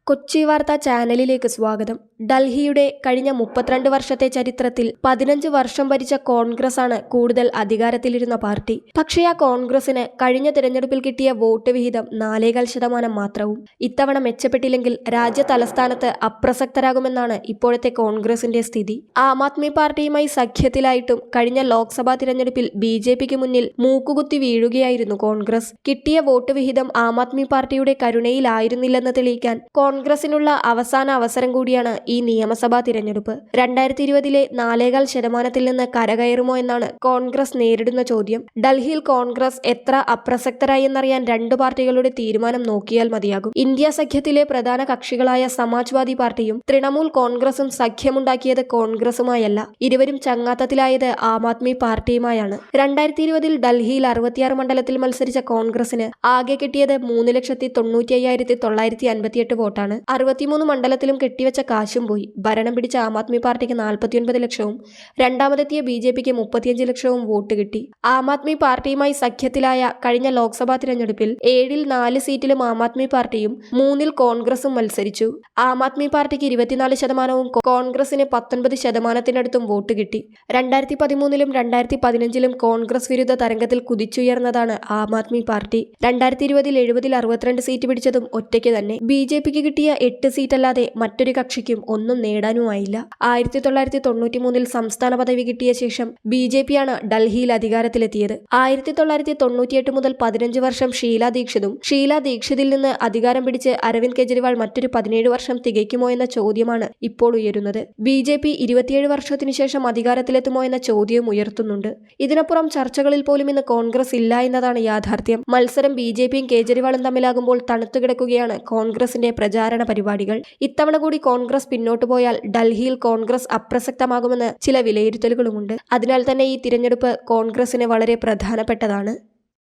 കൊച്ചി വാർത്താ ചാനലിലേക്ക് സ്വാഗതം. ഡൽഹിയുടെ കഴിഞ്ഞ 32 വർഷത്തെ ചരിത്രത്തിൽ 15 വർഷം ഭരിച്ച കോൺഗ്രസ് ആണ് കൂടുതൽ അധികാരത്തിലിരുന്ന പാർട്ടി. പക്ഷേ ആ കോൺഗ്രസിന് കഴിഞ്ഞ തിരഞ്ഞെടുപ്പിൽ കിട്ടിയ വോട്ട് വിഹിതം 4.4% മാത്രവും. ഇത്തവണ മെച്ചപ്പെട്ടില്ലെങ്കിൽ രാജ്യ തലസ്ഥാനത്ത് അപ്രസക്തരാകുമെന്നാണ് ഇപ്പോഴത്തെ കോൺഗ്രസിന്റെ സ്ഥിതി. ആം ആദ്മി പാർട്ടിയുമായി സഖ്യത്തിലായിട്ടും കഴിഞ്ഞ ലോക്സഭാ തിരഞ്ഞെടുപ്പിൽ BJPക്ക് മുന്നിൽ മൂക്കുകുത്തി വീഴുകയായിരുന്നു കോൺഗ്രസ്. കിട്ടിയ വോട്ട് വിഹിതം ആം ആദ്മി പാർട്ടിയുടെ കരുണയിലായിരുന്നില്ലെന്ന് തെളിയിക്കാൻ കോൺഗ്രസിനുള്ള അവസാന അവസരം കൂടിയാണ് ഈ നിയമസഭാ തിരഞ്ഞെടുപ്പ്. 2020-ലെ 4.4% നിന്ന് കരകയറുമോ എന്നാണ് കോൺഗ്രസ് നേരിടുന്ന ചോദ്യം. ഡൽഹിയിൽ കോൺഗ്രസ് എത്ര അപ്രസക്തരായി എന്നറിയാൻ രണ്ട് പാർട്ടികളുടെ തീരുമാനം നോക്കിയാൽ മതിയാകും. ഇന്ത്യ സഖ്യത്തിലെ പ്രധാന കക്ഷികളായ സമാജ്വാദി പാർട്ടിയും തൃണമൂൽ കോൺഗ്രസും സഖ്യമുണ്ടാക്കിയത് കോൺഗ്രസുമായല്ല. ഇരുവരും ചങ്ങാത്തത്തിലായത് ആം ആദ്മി പാർട്ടിയുമായാണ്. 2020-ൽ ഡൽഹിയിൽ 66 മണ്ഡലത്തിൽ മത്സരിച്ച കോൺഗ്രസിന് ആകെ കിട്ടിയത് 3,95,958 വോട്ടാണ്. 63 മണ്ഡലത്തിലും കെട്ടിവെച്ച കാശും പോയി. ഭരണം പിടിച്ച ആം ആദ്മി പാർട്ടിക്ക് 49 ലക്ഷവും രണ്ടാമതെത്തിയ BJPക്ക് 35 ലക്ഷവും വോട്ട് കിട്ടി. ആം ആദ്മി പാർട്ടിയുമായി സഖ്യത്തിലായ കഴിഞ്ഞ ലോക്സഭാ തിരഞ്ഞെടുപ്പിൽ 7-ൽ 4 സീറ്റിലും ആം ആദ്മി പാർട്ടിയും 3-ൽ കോൺഗ്രസും മത്സരിച്ചു. ആം ആദ്മി പാർട്ടിക്ക് 24%, കോൺഗ്രസിന് 19%-നടുത്തും വോട്ട് കിട്ടി. 2013-ലും 2015-ലും കോൺഗ്രസ് വിരുദ്ധ തരംഗത്തിൽ കുതിച്ചുയർന്നതാണ് ആം ആദ്മി പാർട്ടി. 2020-ൽ 70-ൽ 62 സീറ്റ് പിടിച്ചതും ഒറ്റയ്ക്ക് തന്നെ. BJPക്ക് കിട്ടിയ 8 സീറ്റല്ലാതെ മറ്റൊരു കക്ഷിക്കും ഒന്നും നേടാനുമായില്ല. 1993-ൽ സംസ്ഥാന പദവി കിട്ടിയ ശേഷം BJPയാണ് ഡൽഹിയിൽ അധികാരത്തിലെത്തിയത്. 1998 മുതൽ 15 വർഷം ഷീലാ ദീക്ഷിതിൽ നിന്ന് അധികാരം പിടിച്ച് അരവിന്ദ് കെജ്രിവാൾ മറ്റൊരു 17 വർഷം തികയ്ക്കുമോ എന്ന ചോദ്യമാണ് ഇപ്പോൾ ഉയരുന്നത്. BJP 27 വർഷത്തിനു ശേഷം അധികാരത്തിലെത്തുമോ എന്ന ചോദ്യവും ഉയർത്തുന്നുണ്ട്. ഇതിനപ്പുറം ചർച്ചകളിൽ പോലും ഇന്ന് കോൺഗ്രസ് ഇല്ല എന്നതാണ് യാഥാർത്ഥ്യം. മത്സരം BJPയും കേജ്രിവാളും തമ്മിലാകുമ്പോൾ തണുത്തുകിടക്കുകയാണ് കോൺഗ്രസിന്റെ പ്രചാരണ പരിപാടികൾ. ഇത്തവണ കൂടി കോൺഗ്രസ് പിന്നോട്ടു പോയാൽ ഡൽഹിയിൽ കോൺഗ്രസ് അപ്രസക്തമാകുമെന്ന് ചില വിലയിരുത്തലുകളുമുണ്ട്. അതിനാൽ തന്നെ ഈ തിരഞ്ഞെടുപ്പ് കോൺഗ്രസിന് വളരെ പ്രധാനപ്പെട്ടതാണ്.